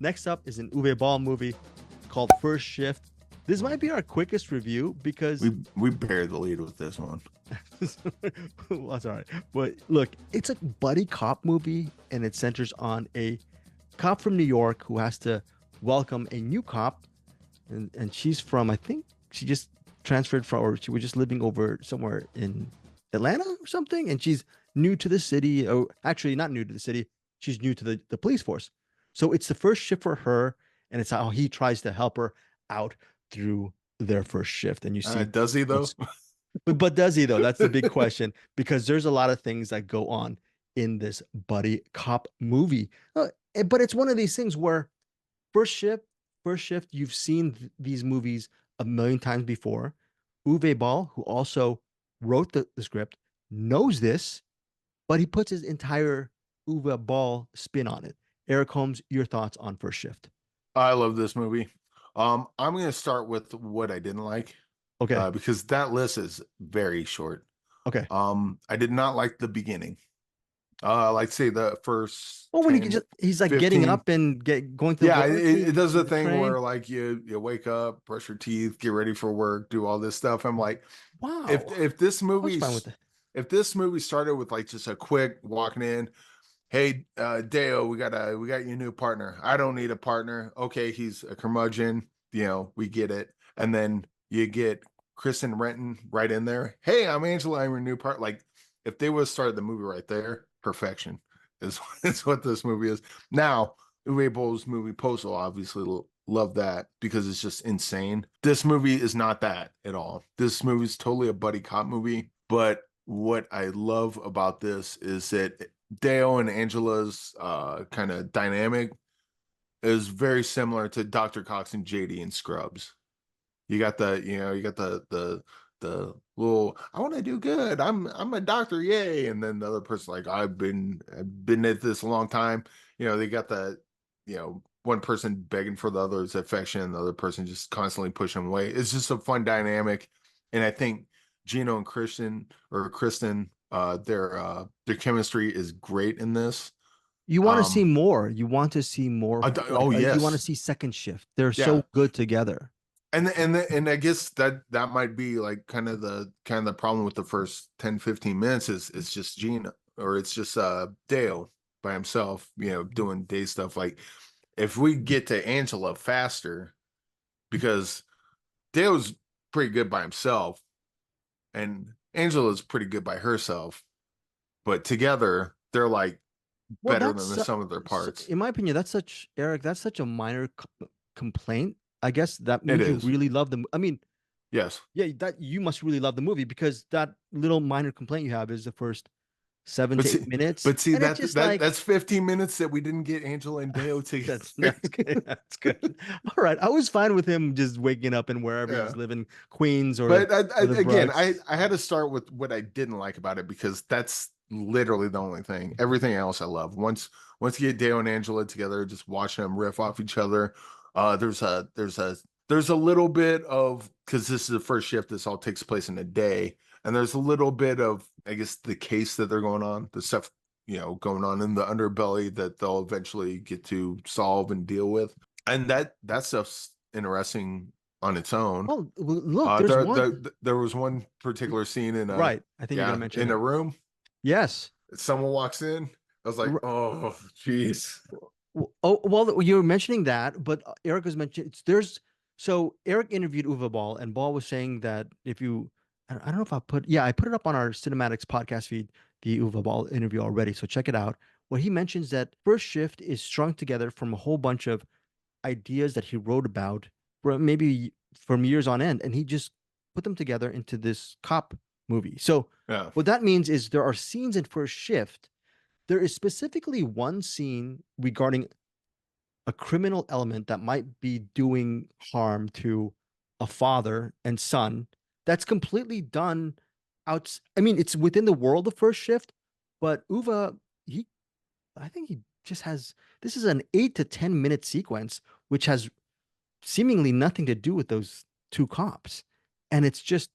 Next up is an Uwe Boll movie called First Shift. This might be our quickest review because We buried the lead with this one. well, that's all right. But look, it's a buddy cop movie and it centers on a cop from New York who has to welcome a new cop. And she's from, I think she just transferred from, or she was just living over somewhere in Atlanta or something. And she's new to the city. Oh, actually, not new to the city. She's new to the police force. So it's the first shift for her. And it's how he tries to help her out through their first shift. And you see Does he though? what's but does he though? That's the big question because there's a lot of things that go on in this buddy cop movie. But it's one of these things where first shift, first shift, you've seen these movies a million times before. Uwe Ball, who also wrote the script, knows this, but he puts his entire Uwe Ball spin on it. Eric Holmes, your thoughts on first shift? I love this movie. I'm gonna start with what I didn't like, Okay. because that list is very short. Okay. I did not like the beginning. Like say the first Well, when he 10, just he's like getting 15. up and going to Yeah, work, it does the the thing train. where like you wake up, brush your teeth, get ready for work, do all this stuff. I'm like, if Wow. if this I was fine movie's with it. if this movie started with like just a quick walking in, hey, Deo, we got your new partner. I don't need a partner. Okay, he's a curmudgeon. We get it. And then you get Kristen Renton right in there. Hey, I'm Angela. I'm your new part. Like, if they would have started the movie right there, perfection is, is what this movie is. Now, Uwe Boll's movie Postal, obviously love that because it's just insane. This movie is not that at all. This movie is totally a buddy cop movie. But what I love about this is that Dale and Angela's kind of dynamic is very similar to Dr. Cox and JD in Scrubs. You got the little, I want to do good. I'm a doctor, yay. And then the other person like, I've been at this a long time. They got one person begging for the other's affection, and the other person just constantly pushing them away. It's just a fun dynamic. And I think Gino and Kristen, their chemistry is great in this. You want to see Um, more. You want to see more. Like oh you want to yes, see second shift. They're yeah. so good together. And I guess that might be like kind of the problem with the first 10 15 minutes is it's just Gina, or it's just Dale by himself, doing day stuff. Like, if we get to Angela faster, because Dale's pretty good by himself and Angela's pretty good by herself, but together they're like Well, better than the sum of their parts. in my opinion, that's such Eric. That's such a minor complaint. I guess that It means you is. really love them. I mean, Yes. yeah, that you must really love the movie because that little minor complaint you have is the first seven But to see, eight minutes, but see and it's that just that like that's 15 minutes that we didn't get Angela and Dale together. that's good. That's good. All right, I was fine with him just waking up and wherever Yeah. he's living, Queens But or the again, I Bronx. I had to start with what I didn't like about it because that's literally the only thing. Everything else I love. Once you get Dale and Angela together, just watching them riff off each other. There's a little bit of, because this is the first shift. This all takes place in a day, and there's a little bit of, I guess, the case that they're going on, the stuff going on in the underbelly that they'll eventually get to solve and deal with, and that stuff's interesting on its own. Oh, well, look, there's one. There was one particular scene in Right, I think you're gonna mention in a it. room. Yes. Someone walks in. I was like, oh, jeez. Oh, well, you were mentioning that, but Eric was mentioning there's so Eric interviewed Uwe Ball, and Ball was saying that if you, I don't know if I put it up on our Cinematics podcast feed, the Uwe Ball interview already, so check it out. Where he mentions that First Shift is strung together from a whole bunch of ideas that he wrote about for maybe from years on end, and he just put them together into this cop movie. So Yeah. what that means is there are scenes in First Shift. There is specifically one scene regarding a criminal element that might be doing harm to a father and son that's completely done out. I mean, it's within the world of First Shift, but Uva, he, I think he just has, this is an 8 to 10 minute sequence, which has seemingly nothing to do with those two cops. And it's just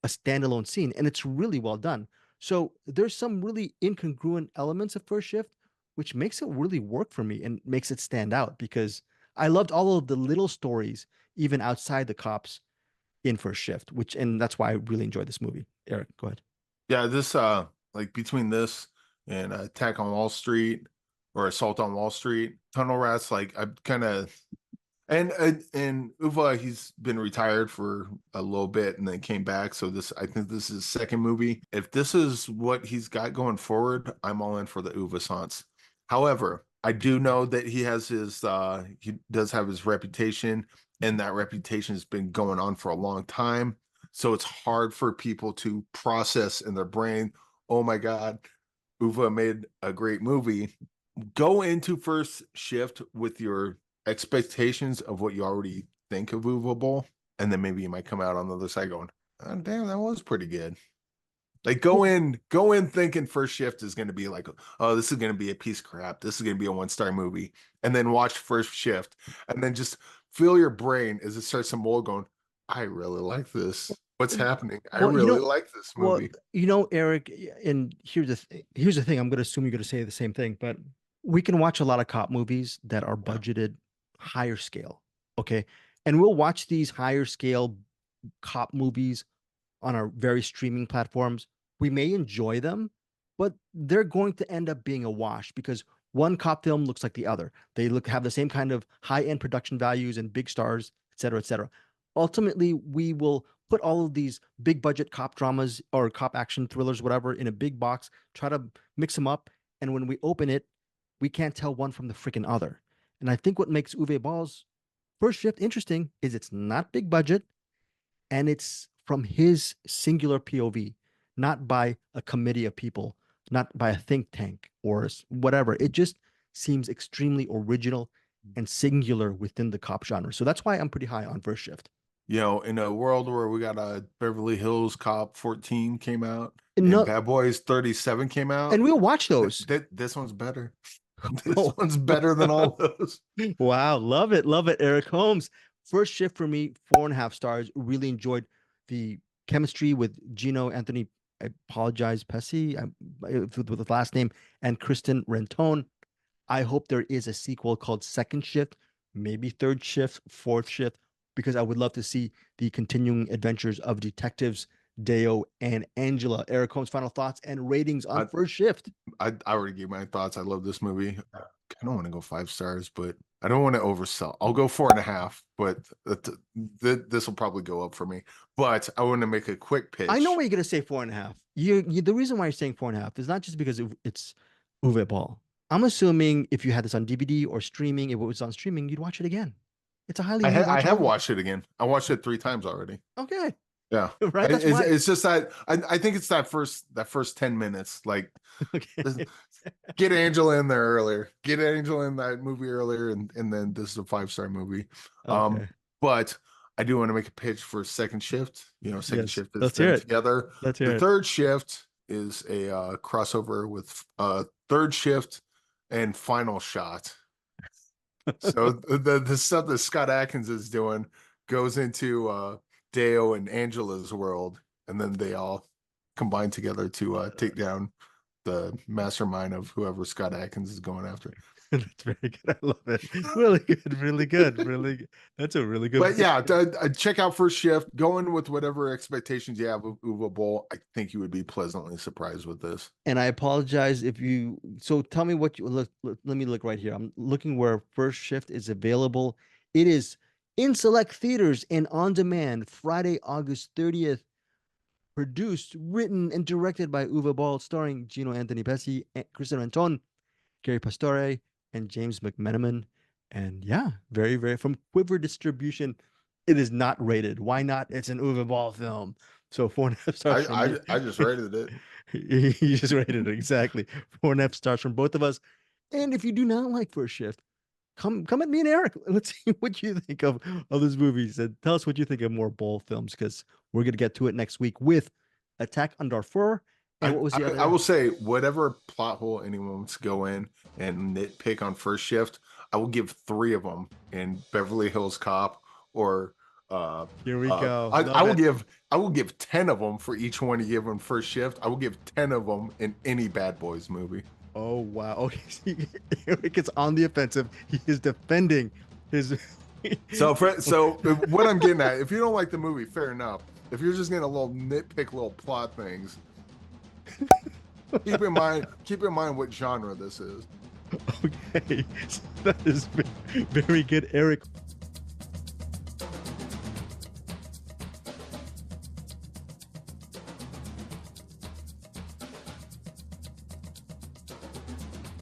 a standalone scene and it's really well done. So there's some really incongruent elements of First Shift which makes it really work for me and makes it stand out because I loved all of the little stories, even outside the cops in First Shift, and that's why I really enjoyed this movie. Eric, go ahead. Yeah, this like between this and Attack on Wall Street or Assault on Wall Street, Tunnel Rats, like I kind of and Uwe, he's been retired for a little bit and then came back. So I think this is his second movie. If this is what he's got going forward, I'm all in for the Uwe Sans. However, I do know that he does have his reputation, and that reputation has been going on for a long time. So it's hard for people to process in their brain, oh my God, Uwe made a great movie. Go into First Shift with your expectations of what you already think of Uwe Boll, and then maybe you might come out on the other side going, oh, damn, that was pretty good. Like go in thinking First Shift is going to be like, oh, this is going to be a piece of crap. This is going to be a 1-star movie, and then watch First Shift, and then just feel your brain as it starts to mold, going, I really like this. What's happening? I Well, really like this movie. Eric, and here's the thing. I'm going to assume you're going to say the same thing, but we can watch a lot of cop movies that are Yeah. budgeted higher scale, okay? And we'll watch these higher scale cop movies on our various streaming platforms. We may enjoy them, but they're going to end up being a wash because one cop film looks like the other. They have the same kind of high-end production values and big stars, et cetera, et cetera. Ultimately, we will put all of these big budget cop dramas or cop action thrillers, whatever, in a big box, try to mix them up. And when we open it, we can't tell one from the freaking other. And I think what makes Uwe Ball's First Shift interesting is it's not big budget and it's from his singular POV, not by a committee of people, not by a think tank or whatever. It just seems extremely original and singular within the cop genre. So that's why I'm pretty high on First Shift. In a world where we got a Beverly Hills Cop 14 came out And and no, Bad Boys 37 came and out, we'll watch those. this one's better. This Oh, one's better than all those. wow, love it, Eric Holmes. First Shift for me, 4.5 stars. Really enjoyed the chemistry with Gino Anthony. I apologize, Pesci, with the last name, and Kristen Rentone. I hope there is a sequel called Second Shift, maybe Third Shift, Fourth Shift, because I would love to see the continuing adventures of detectives Deo and Angela. Eric Holmes, final thoughts and ratings on I, First Shift. I already gave my thoughts. I love this movie. I don't want to go 5 stars, but I don't want to oversell. I'll go 4.5, but this will probably go up for me. But I want to make a quick I know pitch. why you're gonna say 4.5. The reason why you're saying 4.5 is not just because it's Uwe Ball. I'm assuming if you had this on DVD or streaming, if it was on streaming, you'd watch it again. It's a highly I have rewatchable. watched it again. I watched it 3 times already. Okay, Yeah. right. That's why. It's just that I think it's that first 10 minutes. Like Okay. get Angela in there earlier. Get Angela in that movie earlier, and then this is a 5-star movie. Okay. But I do want to make a pitch for Second Shift. Second Yes. Shift is Let's hear them it. together. Let's hear The it. Third Shift is a crossover with Third Shift and Final Shot. So the stuff that Scott Adkins is doing goes into Deo and Angela's world, and then they all combine together to take down the mastermind of whoever Scott Adkins is going after. That's very good. I love it. Really good. Really good. Really good. That's a really good But pitch. yeah, check out First Shift. Go in with whatever expectations you have of Uwe Boll. I think you would be pleasantly surprised with this. And I apologize if you. So tell me what you look. Let me look right here. I'm looking where First Shift is available. It is in select theaters and on demand Friday, August 30th. Produced, written, and directed by Uwe Boll, starring Gino Anthony Pesci, Kristen Anton, Gary Pastore, and James McMenamin. And yeah, very, very from Quiver Distribution. It is not rated. Why not? It's an Uwe Ball film. So 4.5 stars from me. I just rated it. You just rated it exactly. 4.5 stars from both of us. And if you do not like First Shift, come at me and Eric. Let's see what you think of this movie. And tell us what you think of more Ball films because we're gonna get to it next week with Attack on Darfur. And what was the I other? will say whatever plot hole anyone wants to go in and nitpick on First Shift, I will give 3 of them in Beverly Hills Cop or Here we go. I Love will it. give 10 of them for each one you give on First Shift. I will give 10 of them in any Bad Boys movie. Oh wow. Okay. Eric is on the offensive. He is defending his. So what I'm getting at, if you don't like the movie, fair enough. If you're just gonna little nitpick little plot things, keep in mind what genre this is. Okay, that is very good, Eric.